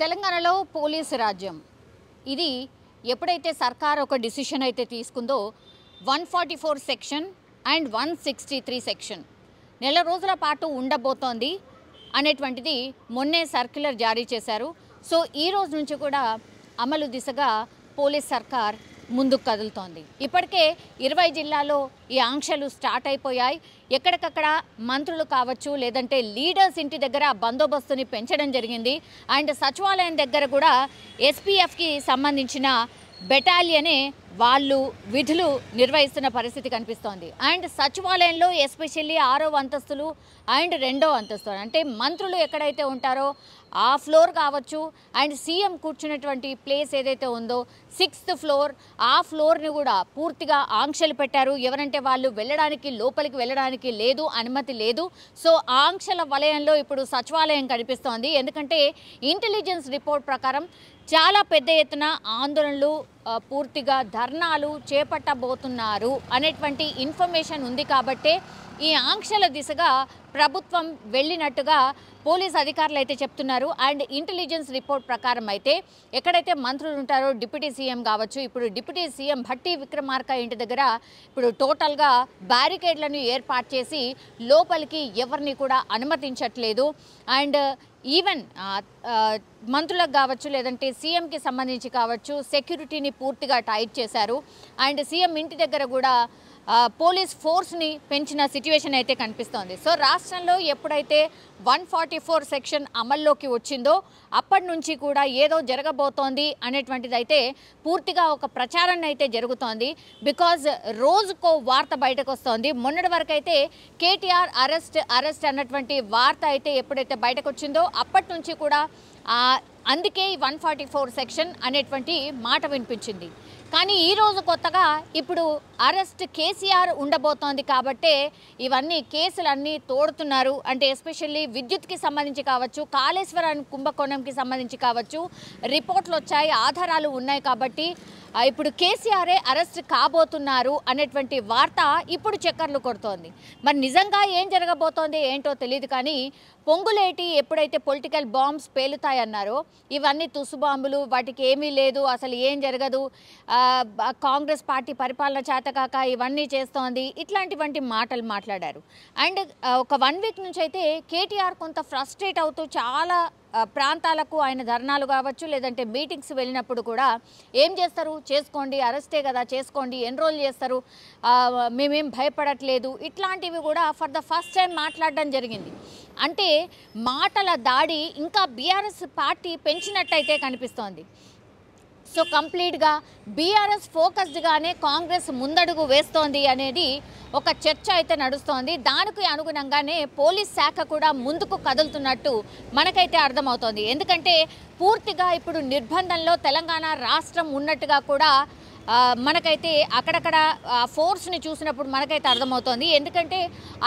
తెలంగాణలో పోలీసు రాజ్యం ఇది ఎప్పుడైతే సర్కార్ ఒక డిసిషన్ అయితే తీసుకుందో 144 సెక్షన్ అండ్ 163 సెక్షన్ నెల రోజుల పాటు ఉండబోతోంది అనేటువంటిది మొన్నే సర్క్యులర్ జారీ చేశారు. సో ఈ రోజు నుంచి కూడా అమలు దిశగా పోలీస్ సర్కార్ ముందుకు కదులుతోంది. ఇప్పటికే 20 జిల్లాల్లో ఈ ఆంక్షలు స్టార్ట్ అయిపోయాయి. ఎక్కడికక్కడ మంత్రులు కావచ్చు లేదంటే లీడర్స్ ఇంటి దగ్గర బందోబస్తుని పెంచడం జరిగింది. అండ్ సచివాలయం దగ్గర కూడా ఎస్పీఎఫ్కి సంబంధించిన బెటాలియనే వాళ్ళు విధులు నిర్వహిస్తున్న పరిస్థితి కనిపిస్తోంది. అండ్ సచివాలయంలో ఎస్పెషల్లీ 6వ అంతస్తులు అండ్ 2వ అంతస్తు అంటే మంత్రులు ఎక్కడైతే ఉంటారో ఆ ఫ్లోర్ కావచ్చు అండ్ సీఎం కూర్చున్నటువంటి ప్లేస్ ఏదైతే ఉందో 6th ఫ్లోర్ ఆ ఫ్లోర్ని కూడా పూర్తిగా ఆంక్షలు పెట్టారు. ఎవరంటే వాళ్ళు వెళ్ళడానికి లోపలికి వెళ్ళడానికి లేదు, అనుమతి లేదు. సో ఆంక్షల వలయంలో ఇప్పుడు సచివాలయం కనిపిస్తోంది. ఎందుకంటే ఇంటెలిజెన్స్ రిపోర్ట్ ప్రకారం చాలా పెద్ద ఎత్తున ఆందోళనలు పూర్తిగా ధర్నాలు చేపట్టబోతున్నారు అనేటువంటి ఇన్ఫర్మేషన్ ఉంది. కాబట్టే ఈ ఆంక్షల దిశగా ప్రభుత్వం వెళ్ళినట్టుగా పోలీస్ అధికారులు అయితే చెప్తున్నారు. అండ్ ఇంటెలిజెన్స్ రిపోర్ట్ ప్రకారం అయితే ఎక్కడైతే మంత్రులు ఉంటారో డిప్యూటీ సీఎం కావచ్చు, ఇప్పుడు డిప్యూటీ సీఎం భట్టి విక్రమార్క ఇంటి దగ్గర ఇప్పుడు టోటల్గా బ్యారికేడ్లను ఏర్పాటు చేసి లోపలికి ఎవరిని కూడా అనుమతించట్లేదు. అండ్ ఈవెన్ మంత్రులకు కావచ్చు లేదంటే సీఎంకి సంబంధించి కావచ్చు సెక్యూరిటీని పూర్తిగా టైట్ చేశారు. అండ్ సీఎం ఇంటి దగ్గర కూడా పోలీస్ ఫోర్స్ని పెంచిన సిచ్యువేషన్ అయితే కనిపిస్తోంది. సో రాష్ట్రంలో ఎప్పుడైతే 144 సెక్షన్ అమల్లోకి వచ్చిందో అప్పటి నుంచి కూడా ఏదో జరగబోతోంది అనేటువంటిది అయితే పూర్తిగా ఒక ప్రచారం అయితే జరుగుతోంది. బికాజ్ రోజుకో వార్త బయటకు వస్తోంది. మొన్నటి వరకు అయితే కేటీఆర్ అరెస్ట్ అన్నటువంటి వార్త అయితే ఎప్పుడైతే బయటకు వచ్చిందో అప్పటి నుంచి కూడా అందుకే 144 సెక్షన్ అనేటువంటి మాట వినిపించింది. కానీ ఈరోజు కొత్తగా ఇప్పుడు అరెస్ట్ కేసీఆర్ ఉండబోతోంది. కాబట్టే ఇవన్నీ కేసులన్నీ తోడుతున్నారు. అంటే ఎస్పెషల్లీ విద్యుత్కి సంబంధించి కావచ్చు, కాళేశ్వరం కుంభకోణంకి సంబంధించి కావచ్చు రిపోర్ట్లు వచ్చాయి, ఆధారాలు ఉన్నాయి. కాబట్టి ఇప్పుడు కేసీఆరే అరెస్ట్ కాబోతున్నారు అనేటువంటి వార్త ఇప్పుడు చక్కర్లు కొడుతోంది. మరి నిజంగా ఏం జరగబోతోంది ఏంటో తెలియదు. కానీ పొంగులేటి ఎప్పుడైతే పొలిటికల్ బాంబ్స్ పేలుతాయన్నారో ఇవన్నీ తుసు బాంబులు, వాటికి ఏమీ లేదు, అసలు ఏం జరగదు, కాంగ్రెస్ పార్టీ పరిపాలన చేతకాక ఇవన్నీ చేస్తోంది, ఇట్లాంటివంటి మాటలు మాట్లాడారు. అండ్ ఒక 1 వీక్ నుంచి అయితే కేటీఆర్ కొంత ఫ్రస్ట్రేట్ అవుతూ చాలా ప్రాంతాలకు ఆయన ధర్నాలు కావచ్చు లేదంటే మీటింగ్స్ వెళ్ళినప్పుడు కూడా ఏం చేస్తారు, చేసుకోండి, అరెస్టే కదా, చేసుకోండి, ఎన్రోల్ చేస్తారు, మేమేం భయపడట్లేదు, ఇట్లాంటివి కూడా ఫర్ ద ఫస్ట్ టైం మాట్లాడడం జరిగింది. అంటే మాటల దాడి ఇంకా బీఆర్ఎస్ పార్టీ పెంచినట్టయితే కనిపిస్తోంది. సో కంప్లీట్గా బీఆర్ఎస్ ఫోకస్డ్గానే కాంగ్రెస్ ముందడుగు వేస్తోంది అనేది ఒక చర్చ అయితే నడుస్తోంది. దానికి అనుగుణంగానే పోలీస్ శాఖ కూడా ముందుకు కదులుతున్నట్టు మనకైతే అర్థమవుతోంది. ఎందుకంటే పూర్తిగా ఇప్పుడు నిర్బంధంలో తెలంగాణ రాష్ట్రం ఉన్నట్టుగా కూడా మనకైతే అక్కడక్కడ ఫోర్స్ని చూసినప్పుడు మనకైతే అర్థమవుతోంది. ఎందుకంటే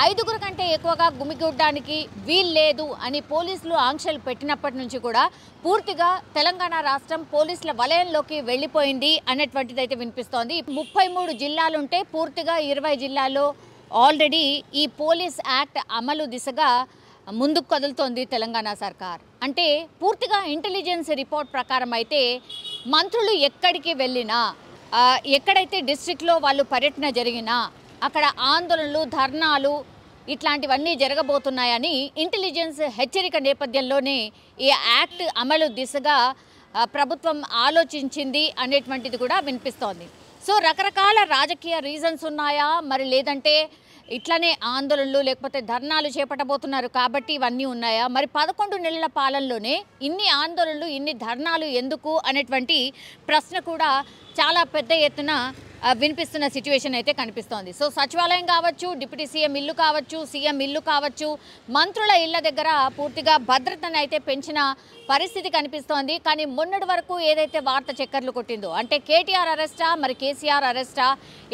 5గురు కంటే ఎక్కువగా గుమిగూడడానికి వీల్లేదు అని పోలీసులు ఆంక్షలు పెట్టినప్పటి నుంచి కూడా పూర్తిగా తెలంగాణ రాష్ట్రం పోలీసుల వలయంలోకి వెళ్ళిపోయింది అనేటువంటిది అయితే వినిపిస్తోంది. 33 జిల్లాలుంటే పూర్తిగా 20 జిల్లాల్లో ఆల్రెడీ ఈ పోలీస్ యాక్ట్ అమలు దిశగా ముందుకు కదులుతోంది తెలంగాణ సర్కార్. అంటే పూర్తిగా ఇంటెలిజెన్స్ రిపోర్ట్ ప్రకారం అయితే మంత్రులు ఎక్కడికి వెళ్ళినా ఎక్కడైతే డిస్ట్రిక్ట్లో వాళ్ళు పర్యటన జరిగినా అక్కడ ఆందోళనలు, ధర్నాలు ఇట్లాంటివన్నీ జరగబోతున్నాయని ఇంటెలిజెన్స్ హెచ్చరిక నేపథ్యంలోనే ఈ యాక్ట్ అమలు దిశగా ప్రభుత్వం ఆలోచించింది అనేటువంటిది కూడా వినిపిస్తోంది. సో రకరకాల రాజకీయ రీజన్స్ ఉన్నాయా, మరి లేదంటే ఇట్లనే ఆందోళనలు లేకపోతే ధర్నాలు చేపట్టబోతున్నారు కాబట్టి ఇవన్నీ ఉన్నాయా, మరి 11 నెలల పాలనలోనే ఇన్ని ఆందోళనలు ఇన్ని ధర్నాలు ఎందుకు అనేటువంటి ప్రశ్న కూడా చాలా పెద్ద ఎత్తున వినిపిస్తున్న సిచ్యువేషన్ అయితే కనిపిస్తోంది. సో సచివాలయం కావచ్చు, డిప్యూటీ సీఎం ఇల్లు కావచ్చు, సీఎం ఇల్లు కావచ్చు, మంత్రుల ఇళ్ల దగ్గర పూర్తిగా భద్రతను అయితే పెంచిన పరిస్థితి కనిపిస్తోంది. కానీ మొన్నటి వరకు ఏదైతే వార్త చక్కర్లు కొట్టిందో అంటే కేటీఆర్ అరెస్టా మరి కేసీఆర్ అరెస్టా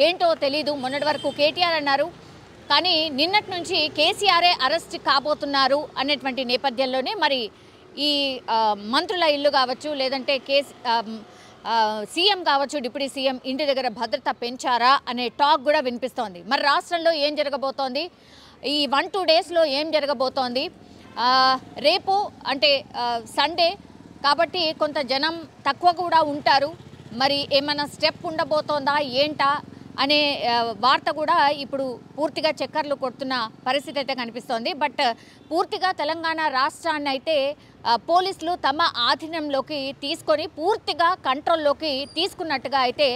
ఏంటో తెలీదు. మొన్నటి వరకు కేటీఆర్ అన్నారు, కానీ నిన్నటి నుంచి కేసీఆరే అరెస్ట్ కాబోతున్నారు అనేటువంటి నేపథ్యంలోనే మరి ఈ మంత్రుల ఇల్లు కావచ్చు లేదంటే సీఎం కావచ్చు, డిప్యూటీ సీఎం ఇంటి దగ్గర భద్రత పెంచారా అనే టాక్ కూడా వినిపిస్తోంది. మరి రాష్ట్రంలో ఏం జరగబోతోంది, ఈ 1-2 డేస్లో ఏం జరగబోతోంది, రేపు అంటే సండే కాబట్టి కొంత జనం తక్కువ కూడా ఉంటారు. మరి ఏమైనా స్టెప్ ఉండబోతోందా ఏంటా అనే వార్త కూడా ఇప్పుడు పూర్తిగా చక్కర్లు కొడుతున్న పరిస్థితి అయితే కనిపిస్తోంది. బట్ పూర్తిగా తెలంగాణ రాష్ట్రాన్ని అయితే పోలీసులు తమ ఆధీనంలోకి తీసుకొని పూర్తిగా కంట్రోల్లోకి తీసుకున్నట్టుగా అయితే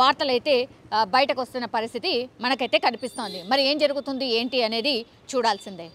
వార్తలు అయితే బయటకు వస్తున్న పరిస్థితి మనకైతే కనిపిస్తోంది. మరి ఏం జరుగుతుంది ఏంటి అనేది చూడాల్సిందే.